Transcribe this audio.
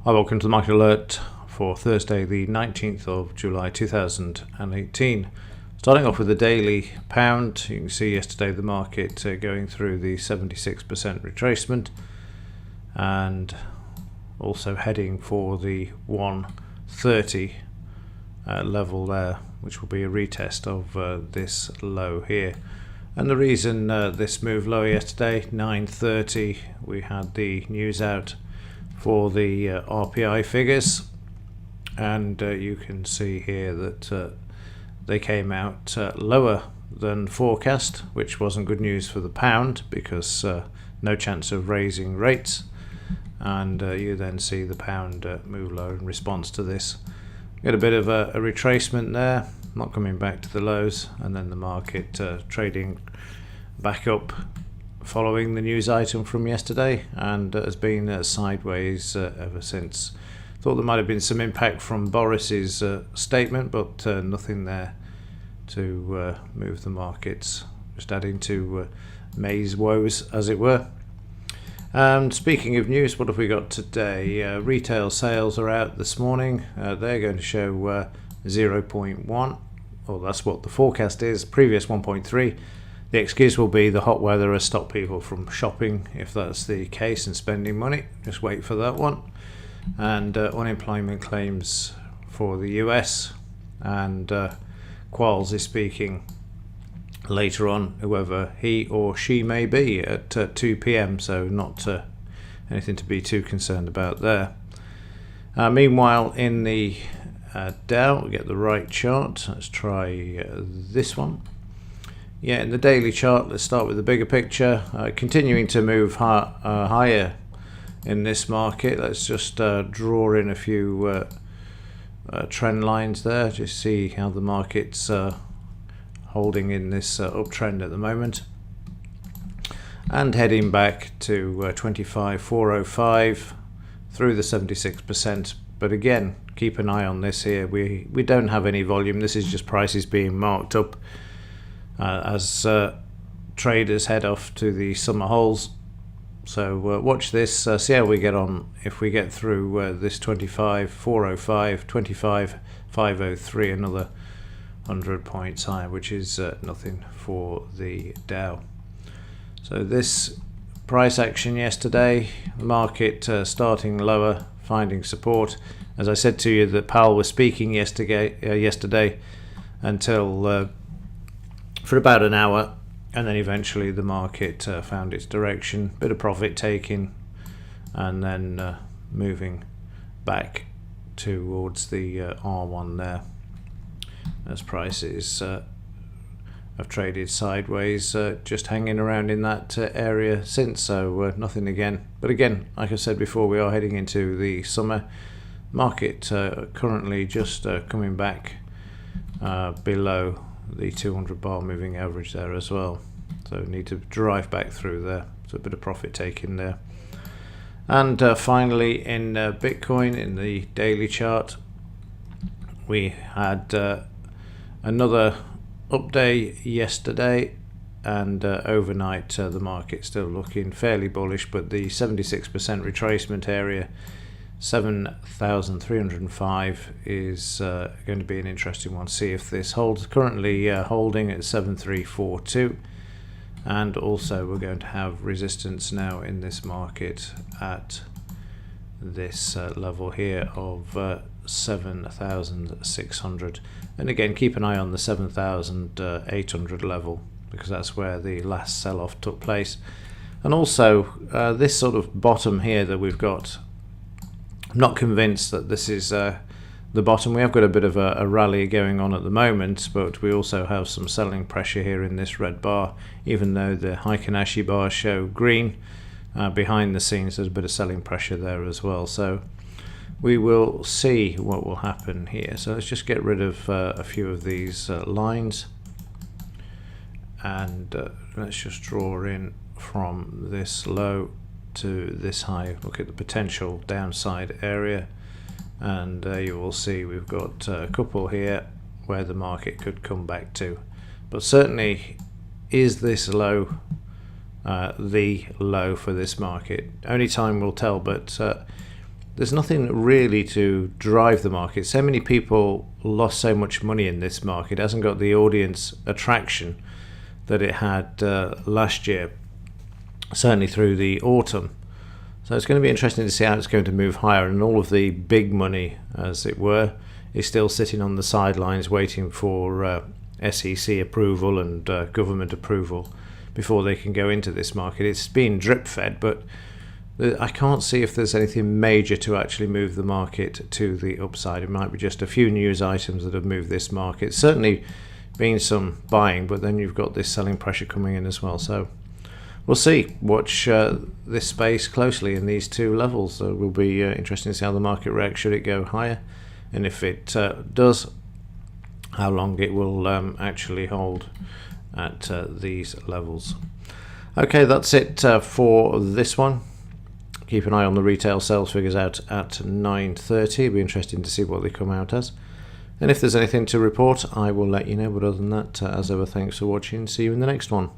Hi, welcome to the Market Alert for Thursday the 19th of July 2018. Starting off with the daily pound, you can see yesterday the market going through the 76% retracement and also heading for the 130 level there, which will be a retest of this low here. And the reason this moved lower yesterday, 9:30, we had the news out for the RPI figures, and you can see here that they came out lower than forecast, which wasn't good news for the pound because no chance of raising rates, and you then see the pound move lower in response to this. Get a bit of a retracement there, not coming back to the lows, and then the market trading back up following the news item from yesterday, and has been sideways ever since. Thought there might have been some impact from Boris's statement, but nothing there to move the markets, just adding to May's woes, as it were. And speaking of news, what have we got today? Retail sales are out this morning. They're going to show 0.1, or that's what the forecast is. Previous 1.3. The excuse will be the hot weather has stopped people from shopping, if that's the case, and spending money. Just wait for that one. And unemployment claims for the US, and Quarles is speaking later on, whoever he or she may be, at 2 p.m, so not anything to be too concerned about there. Meanwhile, in the Dow, we'll get the right chart. Let's try this one. Yeah, in the daily chart, let's start with the bigger picture. Continuing to move higher in this market. Let's just draw in a few trend lines there, just see how the market's holding in this uptrend at the moment. And heading back to 25,405 through the 76%. But again, keep an eye on this here. We don't have any volume. This is just prices being marked up as traders head off to the summer holes. So watch this, see how we get on if we get through this 25,405, 25,503, another 100 points higher, which is nothing for the Dow. So this price action yesterday, the market starting lower, finding support. As I said to you, that Powell was speaking yesterday until for about an hour, and then eventually the market found its direction, bit of profit taking, and then moving back towards the R1 there, as prices have traded sideways, just hanging around in that area since, so nothing again. But again, like I said before, we are heading into the summer market, currently just coming back below the 200 bar moving average there as well, so need to drive back through there, so a bit of profit taking there. And finally, in Bitcoin, in the daily chart, we had another up day yesterday, and overnight the market still looking fairly bullish, but the 76% retracement area, 7,305, is going to be an interesting one. See if this holds. Currently holding at 7,342, and also we're going to have resistance now in this market at this level here of 7,600, and again keep an eye on the 7,800 level, because that's where the last sell-off took place. And also this sort of bottom here that we've got, I'm not convinced that this is the bottom. We have got a bit of a rally going on at the moment, but we also have some selling pressure here in this red bar, even though the Heikin Ashi bars show green. Behind the scenes there's a bit of selling pressure there as well, so we will see what will happen here. So let's just get rid of a few of these lines, and let's just draw in from this low to this high. Look at the potential downside area, and you will see we've got a couple here where the market could come back to, but certainly is this low the low for this market? Only time will tell, but there's nothing really to drive the market. So many people lost so much money in this market. It hasn't got the audience attraction that it had last year, certainly through the autumn. So it's going to be interesting to see how it's going to move higher, and all of the big money, as it were, is still sitting on the sidelines waiting for SEC approval and government approval before they can go into this market. It's been drip fed, but I can't see if there's anything major to actually move the market to the upside. It might be just a few news items that have moved this market. Certainly been some buying, but then you've got this selling pressure coming in as well. So we'll see. Watch this space closely in these two levels. So it will be interesting to see how the market reacts should it go higher, and if it does, how long it will actually hold at these levels. Okay, that's it for this one. Keep an eye on the retail sales figures out at 9:30. It'll be interesting to see what they come out as. And if there's anything to report, I will let you know. But other than that, as ever, thanks for watching. See you in the next one.